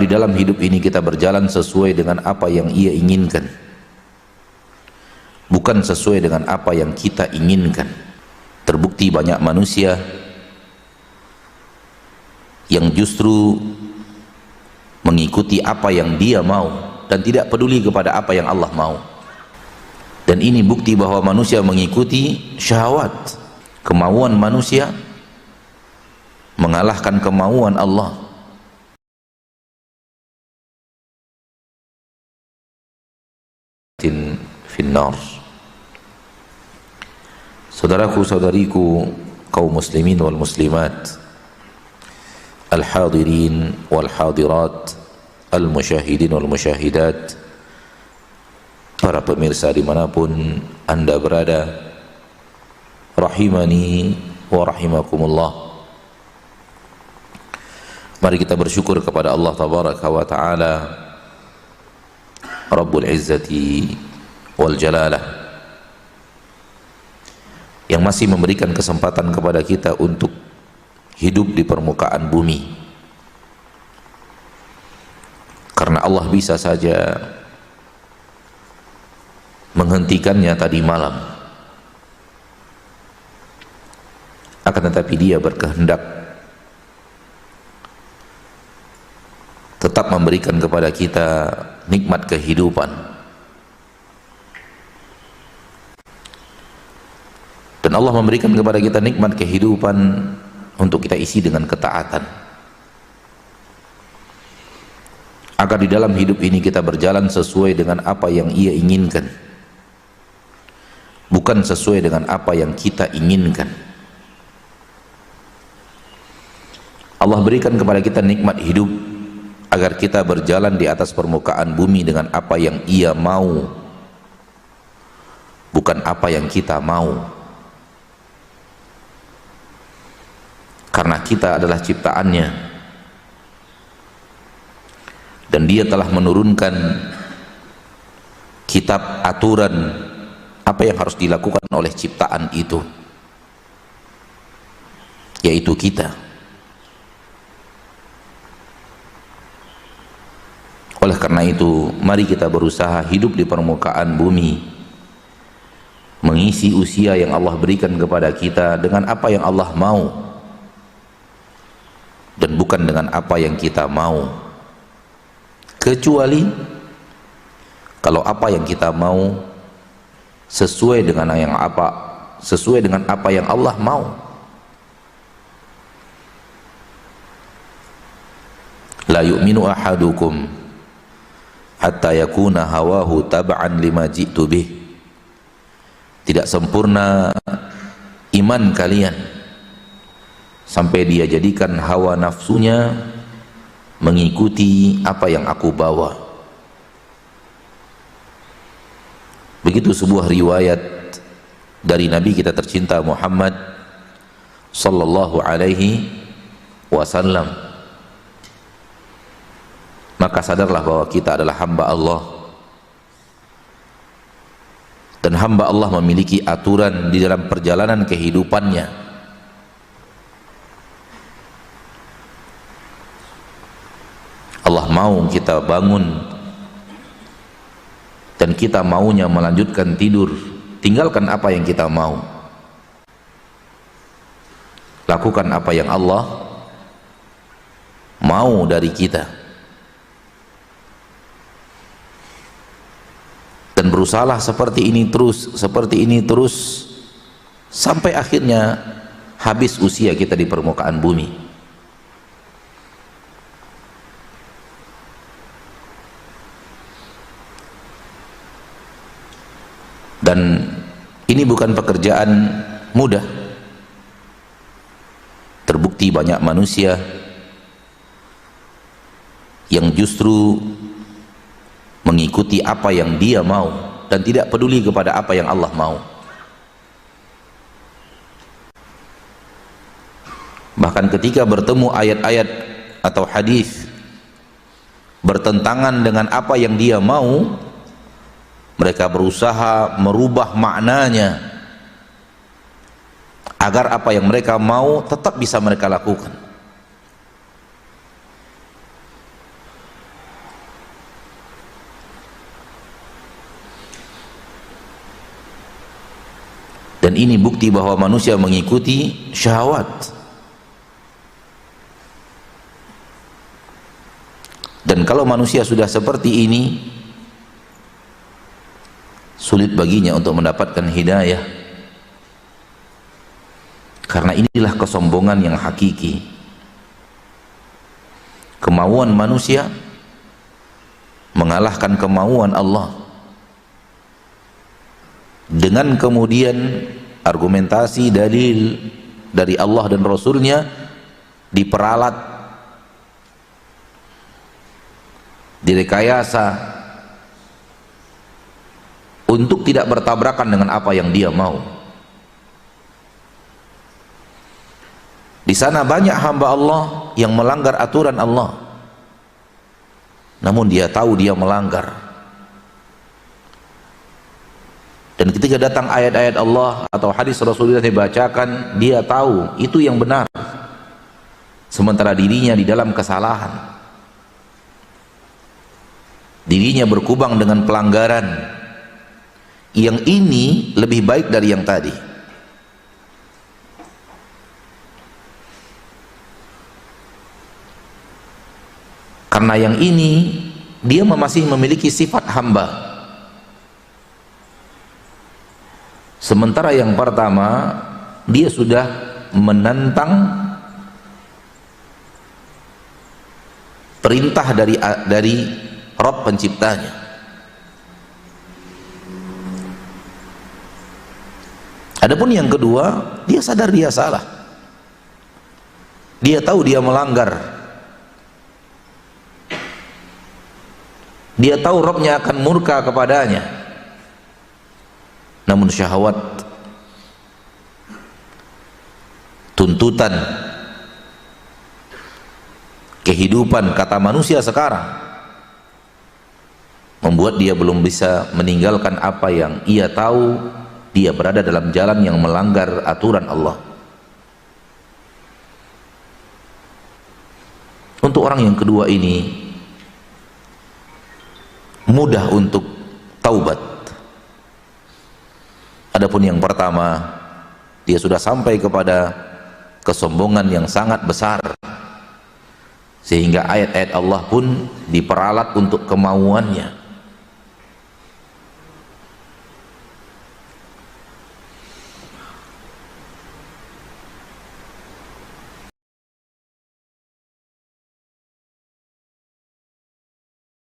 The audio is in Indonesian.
Di dalam hidup ini kita berjalan sesuai dengan apa yang Ia inginkan, bukan sesuai dengan apa yang kita inginkan. Terbukti banyak manusia yang justru mengikuti apa yang dia mau dan tidak peduli kepada apa yang Allah mau. Dan ini bukti bahwa manusia mengikuti syahwat, kemauan manusia mengalahkan kemauan Allah. Finnar. Saudaraku saudariku kaum muslimin wal muslimat, al-hadirin wal hadirat, al-musyahidin wal musyahidat, para pemirsa dimanapun anda berada, rahimani wa rahimakumullah. Mari kita bersyukur kepada Allah tabaraka wa ta'ala, Rabbul Izzati wal Jalalah, yang masih memberikan kesempatan kepada kita untuk hidup di permukaan bumi. Karena Allah bisa saja menghentikannya tadi malam, akan tetapi Dia berkehendak tetap memberikan kepada kita nikmat kehidupan, dan Allah memberikan kepada kita nikmat kehidupan untuk kita isi dengan ketaatan, agar di dalam hidup ini kita berjalan sesuai dengan apa yang Ia inginkan, bukan sesuai dengan apa yang kita inginkan. Allah berikan kepada kita nikmat hidup agar kita berjalan di atas permukaan bumi dengan apa yang Ia mau, bukan apa yang kita mau. Karena kita adalah ciptaannya, dan Dia telah menurunkan kitab aturan apa yang harus dilakukan oleh ciptaan itu, yaitu kita. Oleh karena itu, mari kita berusaha hidup di permukaan bumi, mengisi usia yang Allah berikan kepada kita dengan apa yang Allah mau, dan bukan dengan apa yang kita mau. Kecuali kalau apa yang kita mau sesuai dengan apa yang Allah mau. La yu'minu ahadukum hatta yakuna hawahu tab'an lima ji'tu bih. Tidak sempurna iman kalian sampai dia jadikan hawa nafsunya mengikuti apa yang aku bawa. Begitu sebuah riwayat dari Nabi kita tercinta Muhammad sallallahu alaihi wasallam. Maka sadarlah bahwa kita adalah hamba Allah, dan hamba Allah memiliki aturan di dalam perjalanan kehidupannya. Allah mau kita bangun dan kita maunya melanjutkan tidur, tinggalkan apa yang kita mau, lakukan apa yang Allah mau dari kita, dan berusahalah seperti ini terus sampai akhirnya habis usia kita di permukaan bumi. Dan ini bukan pekerjaan mudah. Terbukti banyak manusia yang justru mengikuti apa yang dia mau dan tidak peduli kepada apa yang Allah mau. Bahkan ketika bertemu ayat-ayat atau hadis bertentangan dengan apa yang dia mau, mereka berusaha merubah maknanya agar apa yang mereka mau tetap bisa mereka lakukan. Dan ini bukti bahwa manusia mengikuti syahwat. Dan kalau manusia sudah seperti ini, sulit baginya untuk mendapatkan hidayah, karena inilah kesombongan yang hakiki. Kemauan manusia mengalahkan kemauan Allah, dengan kemudian argumentasi dalil dari Allah dan Rasulnya diperalat, direkayasa untuk tidak bertabrakan dengan apa yang dia mau. Di sana banyak hamba Allah yang melanggar aturan Allah, namun dia tahu dia melanggar. Dan ketika datang ayat-ayat Allah atau hadis Rasulullah dibacakan, dia tahu itu yang benar, sementara dirinya di dalam kesalahan, dirinya berkubang dengan pelanggaran. Yang ini lebih baik dari yang tadi. Karena yang ini dia masih memiliki sifat hamba, sementara yang pertama dia sudah menentang perintah dari Rabb penciptanya. Adapun yang kedua, dia sadar dia salah, dia tahu dia melanggar, dia tahu Rabbnya akan murka kepadanya, namun syahwat, tuntutan kehidupan kata manusia sekarang membuat dia belum bisa meninggalkan apa yang ia tahu. Dia berada dalam jalan yang melanggar aturan Allah. Untuk orang yang kedua ini mudah untuk taubat. Adapun yang pertama, dia sudah sampai kepada kesombongan yang sangat besar, sehingga ayat-ayat Allah pun diperalat untuk kemauannya.